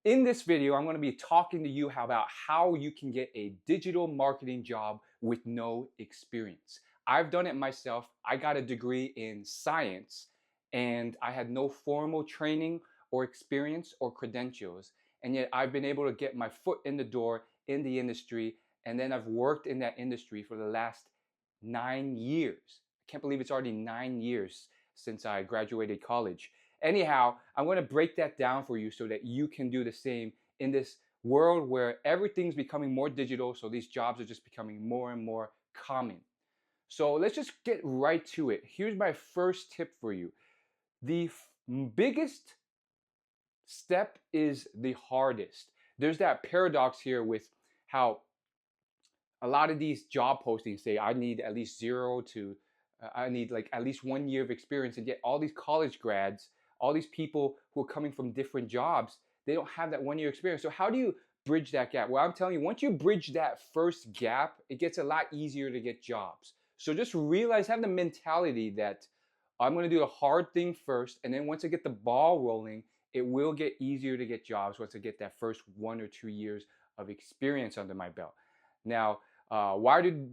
In this video, I'm going to be talking to you about how you can get a digital marketing job with no experience. I've done it myself. I got a degree in science and I had no formal training or experience or credentials. And yet I've been able to get my foot in the door in the industry. And then I've worked in that industry for the last 9 years. I can't believe it's already 9 years since I graduated college. Anyhow, I'm going to break that down for you so that you can do the same in this world where everything's becoming more digital. So these jobs are just becoming more and more common. So let's just get right to it. Here's my first tip for you. The biggest step is the hardest. There's that paradox here with how a lot of these job postings say I need at least zero to I need like at least 1 year of experience, and yet all these college grads, all these people who are coming from different jobs, they don't have that 1 year experience. So how do you bridge that gap? Well, I'm telling you, once you bridge that first gap, it gets a lot easier to get jobs. So just realize, have the mentality that I'm going to do the hard thing first, and then once I get the ball rolling, it will get easier to get jobs once I get that first 1 or 2 years of experience under my belt. Now, why do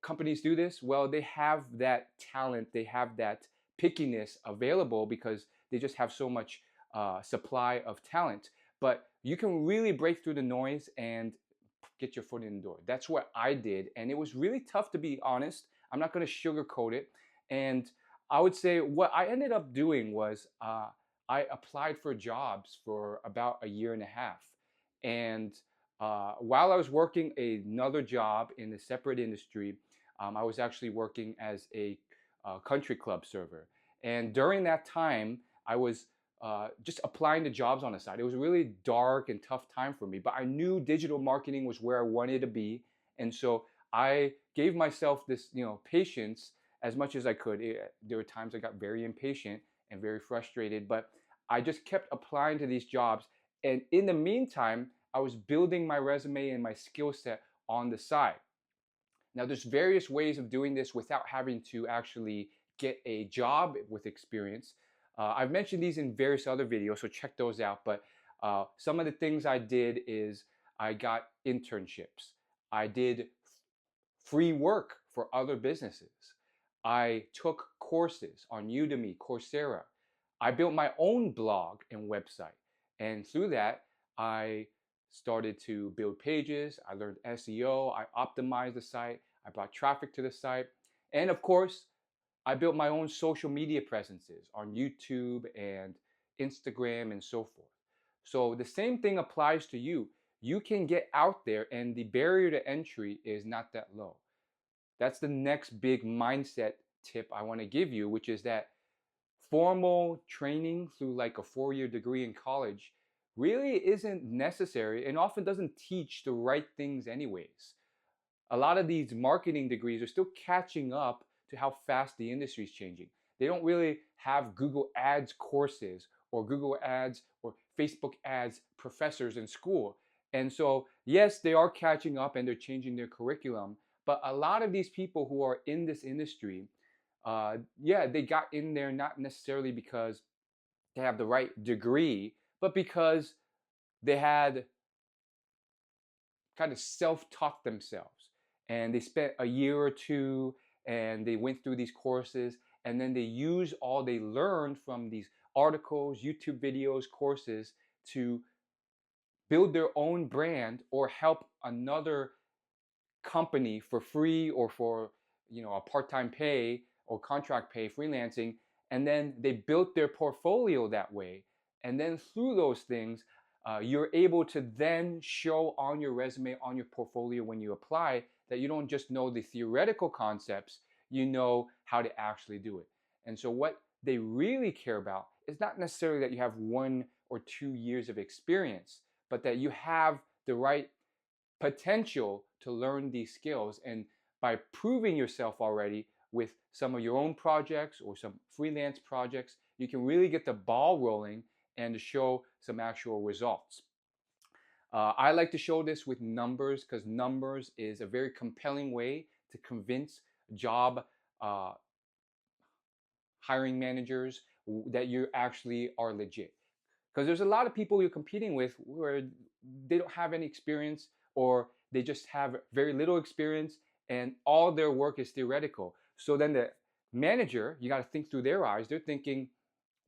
companies do this? Well, they have that talent, they have that pickiness available because they just have so much supply of talent. But you can really break through the noise and get your foot in the door. That's what I did, and it was really tough, to be honest. I'm not going to sugarcoat it. And I would say what I ended up doing was I applied for jobs for about a year and a half. And while I was working another job in a separate industry, I was actually working as a country club server. And during that time, I was just applying to jobs on the side. It was a really dark and tough time for me, but I knew digital marketing was where I wanted to be. And so I gave myself this, patience as much as I could. There were times I got very impatient and very frustrated, but I just kept applying to these jobs. And in the meantime, I was building my resume and my skill set on the side. Now, there's various ways of doing this without having to actually get a job with experience. I've mentioned these in various other videos, so check those out. But some of the things I did is I got internships. I did free work for other businesses. I took courses on Udemy, Coursera. I built my own blog and website. And through that, I started to build pages. I learned SEO. I optimized the site. I brought traffic to the site. And of course, I built my own social media presences on YouTube and Instagram and so forth. So the same thing applies to you. You can get out there, and the barrier to entry is not that low. That's the next big mindset tip I want to give you, which is that formal training through like a 4 year degree in college really isn't necessary and often doesn't teach the right things, anyways. A lot of these marketing degrees are still catching up to how fast the industry is changing. They don't really have Google Ads courses or Google Ads or Facebook Ads professors in school. And so, yes, they are catching up and they're changing their curriculum. But a lot of these people who are in this industry, yeah, they got in there not necessarily because they have the right degree, but because they had kind of self-taught themselves, and they spent a year or two and they went through these courses, and then they use all they learned from these articles, YouTube videos, courses to build their own brand or help another company for free or for a part-time pay or contract pay, freelancing. And then they built their portfolio that way, and then through those things, you're able to then show on your resume, on your portfolio, when you apply, that you don't just know the theoretical concepts, you know how to actually do it. And so what they really care about is not necessarily that you have 1 or 2 years of experience, but that you have the right potential to learn these skills. And by proving yourself already with some of your own projects or some freelance projects, you can really get the ball rolling and to show some actual results. I like to show this with numbers because numbers is a very compelling way to convince job uh, hiring managers that you actually are legit. Because there's a lot of people you're competing with where they don't have any experience, or they just have very little experience, and all their work is theoretical. So then the manager, you got to think through their eyes. They're thinking,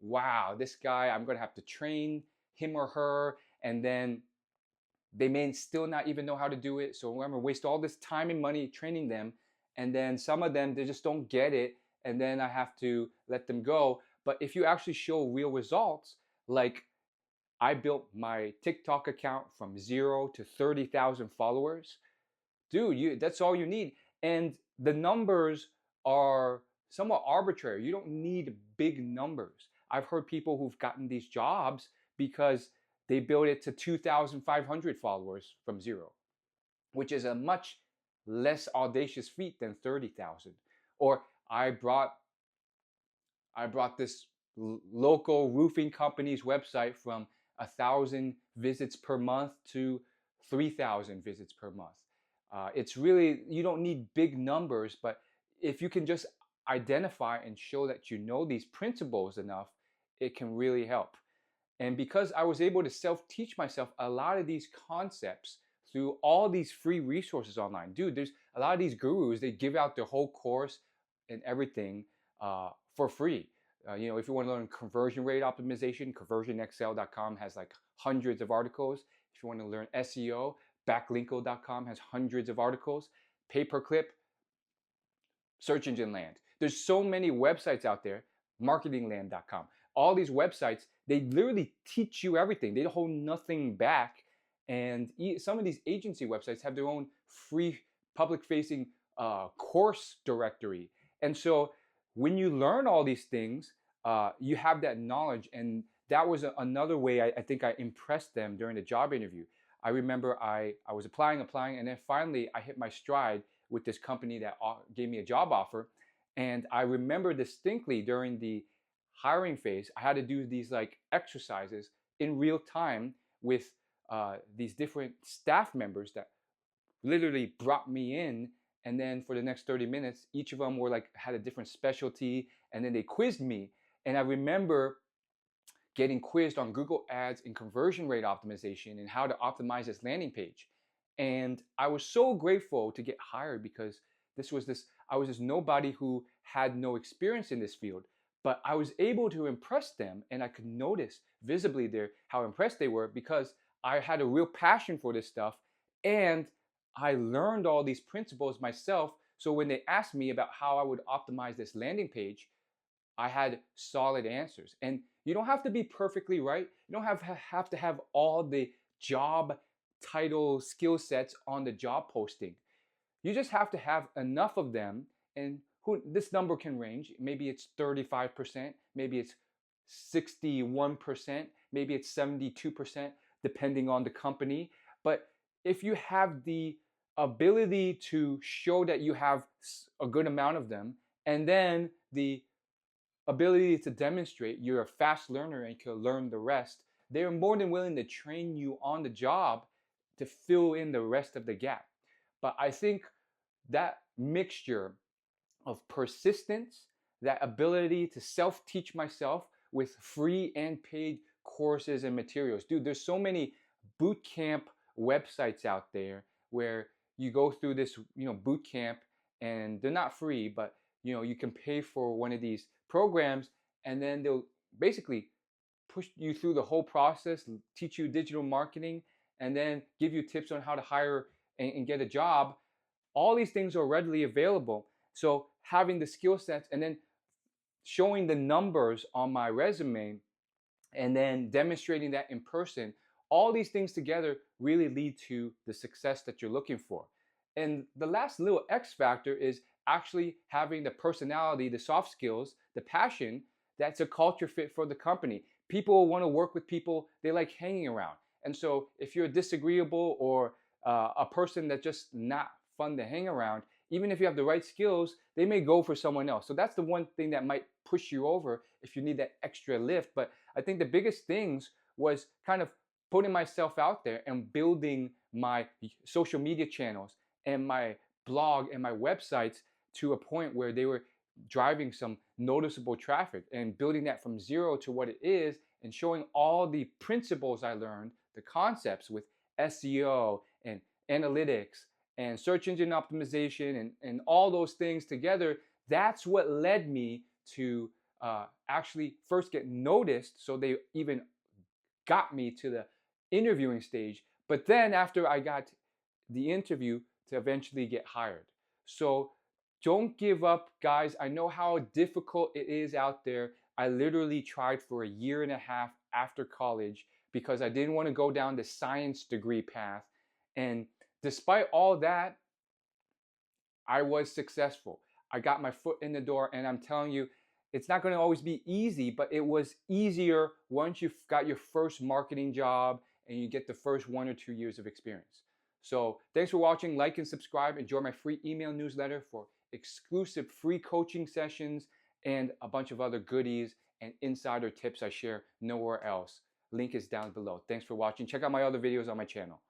wow, this guy, I'm going to have to train him or her, and then they may still not even know how to do it. So I'm going to waste all this time and money training them, and then some of them, they just don't get it, and then I have to let them go. But if you actually show real results, like I built my TikTok account from 0 to 30,000 followers. Dude, that's all you need. And the numbers are somewhat arbitrary. You don't need big numbers. I've heard people who've gotten these jobs because they built it to 2,500 followers from 0, which is a much less audacious feat than 30,000. Or I brought this local roofing company's website from 1,000 visits per month to 3,000 visits per month. It's really, you don't need big numbers, but if you can just identify and show that you know these principles enough, it can really help. And because I was able to self-teach myself a lot of these concepts through all these free resources online. Dude, there's a lot of these gurus, they give out their whole course and everything for free. If you want to learn conversion rate optimization, conversionexcel.com has like hundreds of articles. If you want to learn SEO, backlinko.com has hundreds of articles. Pay-per-click, Search Engine Land. There's so many websites out there, marketingland.com. All these websites, they literally teach you everything. They hold nothing back. And some of these agency websites have their own free public-facing course directory. And so when you learn all these things, you have that knowledge. And that was another way I think I impressed them during the job interview. I remember I was applying, and then finally I hit my stride with this company that gave me a job offer. And I remember distinctly during the hiring phase, I had to do these like exercises in real time with these different staff members that literally brought me in. And then for the next 30 minutes, each of them were like, had a different specialty, and then they quizzed me. And I remember getting quizzed on Google Ads and conversion rate optimization and how to optimize this landing page. And I was so grateful to get hired because I was this nobody who had no experience in this field, but I was able to impress them, and I could notice visibly there how impressed they were because I had a real passion for this stuff, and I learned all these principles myself. So when they asked me about how I would optimize this landing page, I had solid answers. And you don't have to be perfectly right. You don't have to have all the job title skill sets on the job posting. You just have to have enough of them. And this number can range. Maybe it's 35%, maybe it's 61%, maybe it's 72%, depending on the company. But if you have the ability to show that you have a good amount of them, and then the ability to demonstrate you're a fast learner and can learn the rest, they're more than willing to train you on the job to fill in the rest of the gap. But I think that mixture of persistence, that ability to self-teach myself with free and paid courses and materials. Dude, there's so many boot camp websites out there where you go through this, boot camp, and they're not free, but you can pay for one of these programs, and then they'll basically push you through the whole process, teach you digital marketing, and then give you tips on how to hire and get a job. All these things are readily available. So having the skill sets and then showing the numbers on my resume and then demonstrating that in person, all these things together really lead to the success that you're looking for. And the last little X factor is actually having the personality, the soft skills, the passion that's a culture fit for the company. People want to work with people they like hanging around. And so if you're disagreeable or a person that's just not fun to hang around, even if you have the right skills, they may go for someone else. So that's the one thing that might push you over if you need that extra lift. But I think the biggest things was kind of putting myself out there and building my social media channels and my blog and my websites to a point where they were driving some noticeable traffic, and building that from 0 to what it is, and showing all the principles I learned, the concepts with SEO and analytics and search engine optimization and all those things together, that's what led me to actually first get noticed. So they even got me to the interviewing stage. But then after I got the interview, to eventually get hired. So don't give up, guys. I know how difficult it is out there. I literally tried for a year and a half after college because I didn't want to go down the science degree path. And despite all that, I was successful. I got my foot in the door, and I'm telling you, it's not going to always be easy, but it was easier once you've got your first marketing job and you get the first 1 or 2 years of experience. So thanks for watching. Like and subscribe. Enjoy my free email newsletter for exclusive free coaching sessions and a bunch of other goodies and insider tips I share nowhere else. Link is down below. Thanks for watching. Check out my other videos on my channel.